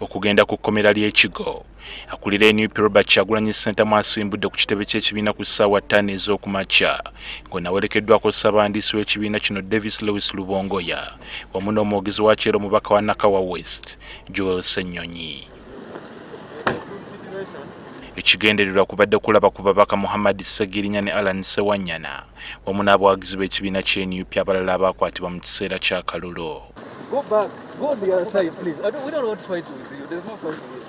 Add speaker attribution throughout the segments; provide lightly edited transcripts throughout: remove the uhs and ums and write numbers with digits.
Speaker 1: okugenda ku kkomera ly'ekigo. Akulira NUP Robert Kyagulanyi Center mwasimbudde ku kitebe ky'ekibiina ku ssaawa 5 ez'okumakya ng'onawerekeddwako ssabandiisi w'ekibiina kino Davis Lewis Lubongoya wamu n'omwogezi wa Kyero omubaka wa Nakawa West Joel Ssenyonyi. Ekigendererwa kubadde kulaba ku babaka Muhammad Ssegirinya ne Alan Sewanyana wamu n'abawagizi b'ekibiina kye NUP abalala abakwatibwa mu kiseera ky'akalulu.
Speaker 2: Go back. Go on the other side, please. We don't want to fight with you. There's no fight with you.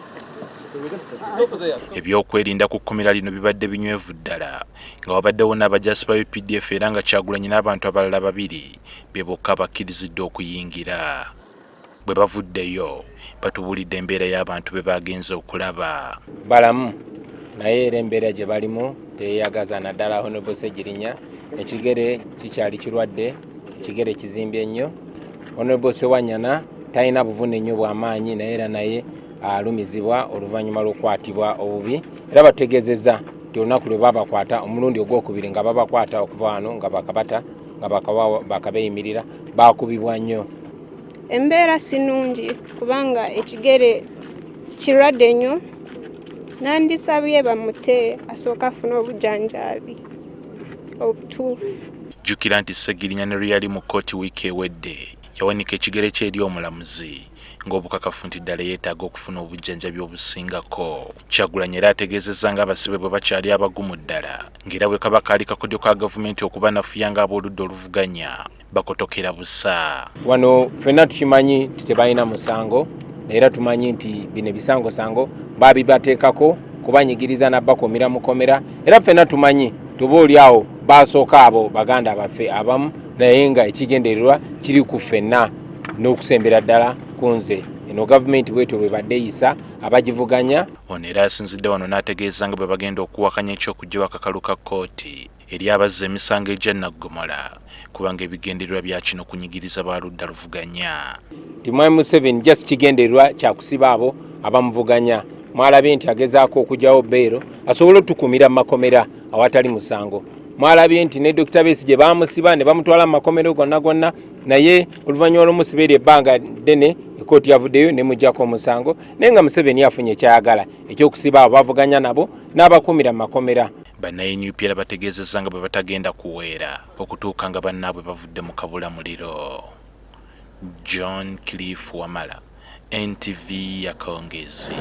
Speaker 2: Stop there.
Speaker 1: Ebyokwerinda ku kkomera lino bibadde binywevu ddala nga wabaddewo n'abajasi ba UPDF era nga Kyagulanyi n'abantu abalala babiri be bokka bakkiriziddwa okuyingira. Bwe bavuddeyo batubulidde embeera y'abantu be bagenze okulaba.
Speaker 3: Balamu naye era embeera gye balimu teyagaza naddala Honorable Ssegirinya. Ekigere kikyali kirwadde, ekigere kizimbye nnyo. Honorable Sewanyana talina buvune nnyo bw'amaanyi naye era naye alumizibwa oluvannyuma lw'okukwatibwa obubi. Era bategeezezza nti olunaku lwe babakwata omulundi ogwokubiri nga babakwata okuva wano nga bakabata nga bakabeeyimirira baakubibwa nnyo.
Speaker 4: Embeera si nnungi kubanga ekigere kirwadde nnyo. Nandisabye bamute asooka afune obujjanjaabi obutuufu.
Speaker 1: Jjukira nti Ssegirinya ne lwe yali mu kkooti wiiki ewedde yawanika ekigere kye eri omulamuzi ng'obukakafu nti ddala yeetaaga okufuna obujjanjabi obusingako. Kyagulanyi era ategeezezza ng'abasibe bwe bakyali abagumu ddala ng'era bwe kaba kaali kakodyo ka gavumenti okubanafuya ng'ab'oludda oluvuganya bakotokera busa.
Speaker 3: Wano ffenna tukimanyi nti tebalina musango era tumanyi nti bino ebisangosango babibateekako kubanyigiriza nabbakomera mu kkomera era ffenna tumanyi tuba oli awo baasooka abo baganda baffe abamu naye nga ekigendererwa kiri ku ffenna n'okusembera ddala ku nze. Eno gavumenti bwetyo bwe badde eyisa abagivuganya.
Speaker 1: Ono era asinzidde wano n'ategeeza nga bwe bagenda okuwakanya eky'okuggyako akakalu ka kkooti eri abazza emisango egya Naggomola kubanga ebigendererwa bya kino kunyigiriza baludda luvuganya.
Speaker 3: Nti Mwami Museveni just kigendererwa kyakusiba abo abamuvuganya. Mwalabye nti agezaako okugyawo beero asobole otukumira mu makomera awatali musango. Mwalabye nti ne Dr. Besigye bamusiba ne bamutwala mu makomero gonna naye oluvannyuma lw'omusiba eri ebbanga ddene ekkooti yavuddeyo ne muggyako omusango naye nga Museveni afunye ekyayagala ekyokusiba abo bavuganya nabo n'abakumira mu makomera.
Speaker 1: Bannaye NUP era bategeezezza nga bwe batagenda kuweera okutuuka nga bannaabwe bavudde mu kabulamuliro. John Cliff Wamala, NTV Yakongezi.